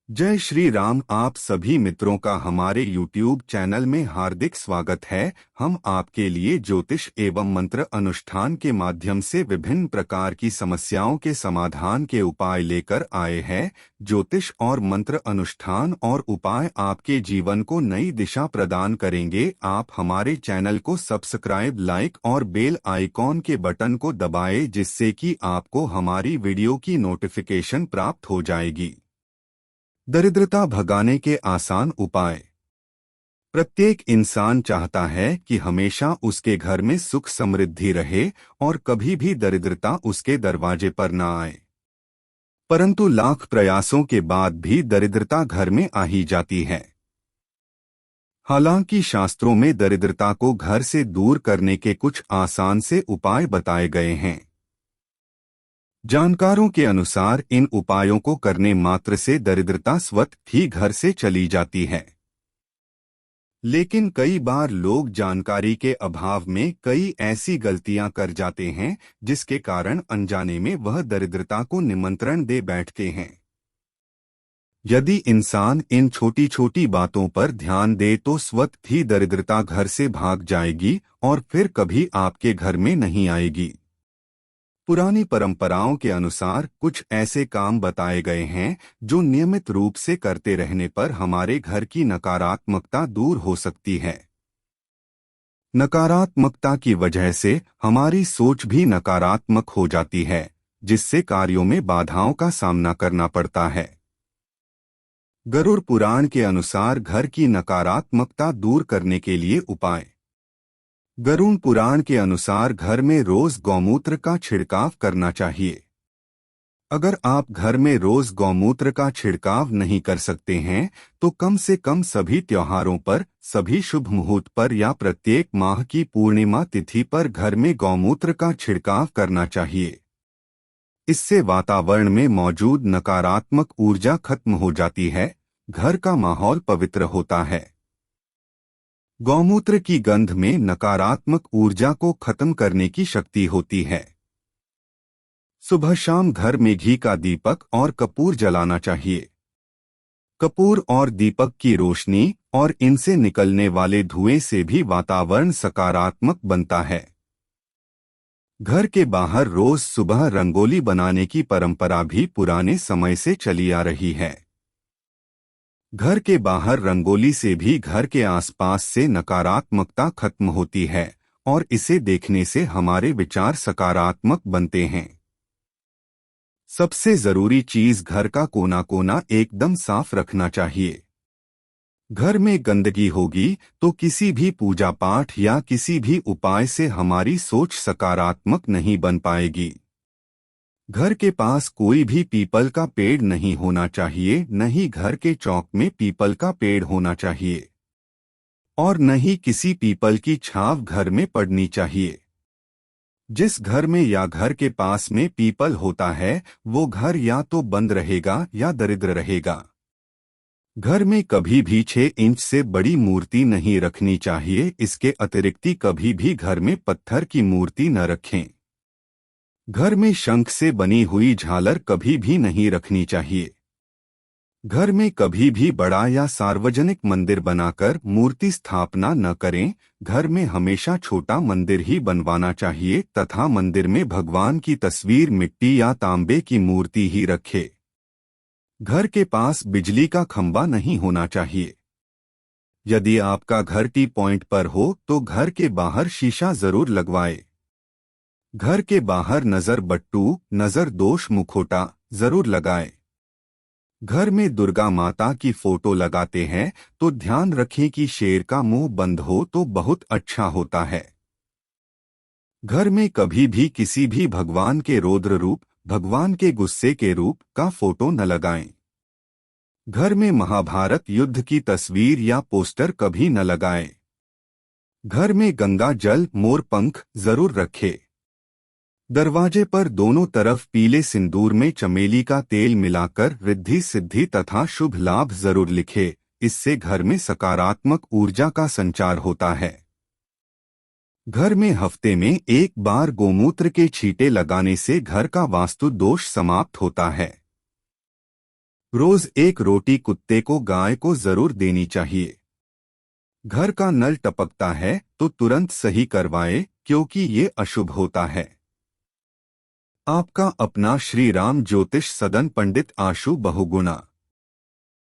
जय श्री राम। आप सभी मित्रों का हमारे YouTube चैनल में हार्दिक स्वागत है। हम आपके लिए ज्योतिष एवं मंत्र अनुष्ठान के माध्यम से विभिन्न प्रकार की समस्याओं के समाधान के उपाय लेकर आए हैं। ज्योतिष और मंत्र अनुष्ठान और उपाय आपके जीवन को नई दिशा प्रदान करेंगे। आप हमारे चैनल को सब्सक्राइब, लाइक और बेल आइकॉन के बटन को दबाएं, जिससे कि आपको हमारी वीडियो की नोटिफिकेशन प्राप्त हो जाएगी। दरिद्रता भगाने के आसान उपाय। प्रत्येक इंसान चाहता है कि हमेशा उसके घर में सुख समृद्धि रहे और कभी भी दरिद्रता उसके दरवाजे पर न आए। परंतु लाख प्रयासों के बाद भी दरिद्रता घर में आ ही जाती है। हालांकि शास्त्रों में दरिद्रता को घर से दूर करने के कुछ आसान से उपाय बताए गए हैं। जानकारों के अनुसार इन उपायों को करने मात्र से दरिद्रता स्वतः ही घर से चली जाती है। लेकिन कई बार लोग जानकारी के अभाव में कई ऐसी गलतियां कर जाते हैं, जिसके कारण अनजाने में वह दरिद्रता को निमंत्रण दे बैठते हैं। यदि इंसान इन छोटी छोटी बातों पर ध्यान दे तो स्वतः ही दरिद्रता घर से भाग जाएगी और फिर कभी आपके घर में नहीं आएगी। पुरानी परंपराओं के अनुसार कुछ ऐसे काम बताए गए हैं जो नियमित रूप से करते रहने पर हमारे घर की नकारात्मकता दूर हो सकती है। नकारात्मकता की वजह से हमारी सोच भी नकारात्मक हो जाती है, जिससे कार्यों में बाधाओं का सामना करना पड़ता है। गरुड़ पुराण के अनुसार घर की नकारात्मकता दूर करने के लिए उपाय। गरुड़ पुराण के अनुसार घर में रोज गौमूत्र का छिड़काव करना चाहिए। अगर आप घर में रोज गौमूत्र का छिड़काव नहीं कर सकते हैं तो कम से कम सभी त्योहारों पर, सभी शुभ मुहूर्त पर या प्रत्येक माह की पूर्णिमा तिथि पर घर में गौमूत्र का छिड़काव करना चाहिए। इससे वातावरण में मौजूद नकारात्मक ऊर्जा खत्म हो जाती है, घर का माहौल पवित्र होता है। गौमूत्र की गंध में नकारात्मक ऊर्जा को खत्म करने की शक्ति होती है। सुबह शाम घर में घी का दीपक और कपूर जलाना चाहिए। कपूर और दीपक की रोशनी और इनसे निकलने वाले धुएं से भी वातावरण सकारात्मक बनता है। घर के बाहर रोज सुबह रंगोली बनाने की परंपरा भी पुराने समय से चली आ रही है। घर के बाहर रंगोली से भी घर के आसपास से नकारात्मकता खत्म होती है और इसे देखने से हमारे विचार सकारात्मक बनते हैं। सबसे जरूरी चीज घर का कोना कोना एकदम साफ रखना चाहिए। घर में गंदगी होगी तो किसी भी पूजा पाठ या किसी भी उपाय से हमारी सोच सकारात्मक नहीं बन पाएगी। घर के पास कोई भी पीपल का पेड़ नहीं होना चाहिए, न ही घर के चौक में पीपल का पेड़ होना चाहिए और न ही किसी पीपल की छाव घर में पड़नी चाहिए। जिस घर में या घर के पास में पीपल होता है वो घर या तो बंद रहेगा या दरिद्र रहेगा। घर में कभी भी 6 इंच से बड़ी मूर्ति नहीं रखनी चाहिए। इसके अतिरिक्त कभी भी घर में पत्थर की मूर्ति न रखें। घर में शंख से बनी हुई झालर कभी भी नहीं रखनी चाहिए। घर में कभी भी बड़ा या सार्वजनिक मंदिर बनाकर मूर्ति स्थापना न करें। घर में हमेशा छोटा मंदिर ही बनवाना चाहिए तथा मंदिर में भगवान की तस्वीर मिट्टी या तांबे की मूर्ति ही रखे। घर के पास बिजली का खंभा नहीं होना चाहिए। यदि आपका घर टी पॉइंट पर हो तो घर के बाहर शीशा जरूर लगवाए। घर के बाहर नजर बट्टू, नजर दोष मुखौटा जरूर लगाए। घर में दुर्गा माता की फोटो लगाते हैं तो ध्यान रखें कि शेर का मुंह बंद हो तो बहुत अच्छा होता है। घर में कभी भी किसी भी भगवान के रौद्र रूप, भगवान के गुस्से के रूप का फोटो न लगाएं। घर में महाभारत युद्ध की तस्वीर या पोस्टर कभी न लगाएं। घर में गंगा जल, मोर पंख जरूर रखें। दरवाजे पर दोनों तरफ पीले सिंदूर में चमेली का तेल मिलाकर रिद्धि सिद्धि तथा शुभ लाभ जरूर लिखे। इससे घर में सकारात्मक ऊर्जा का संचार होता है। घर में हफ्ते में एक बार गोमूत्र के छींटे लगाने से घर का वास्तु दोष समाप्त होता है। रोज एक रोटी कुत्ते को गाय को जरूर देनी चाहिए। घर का नल टपकता है तो तुरंत सही करवाए, क्योंकि ये अशुभ होता है। आपका अपना श्री राम ज्योतिष सदन पंडित आशु बहुगुणा।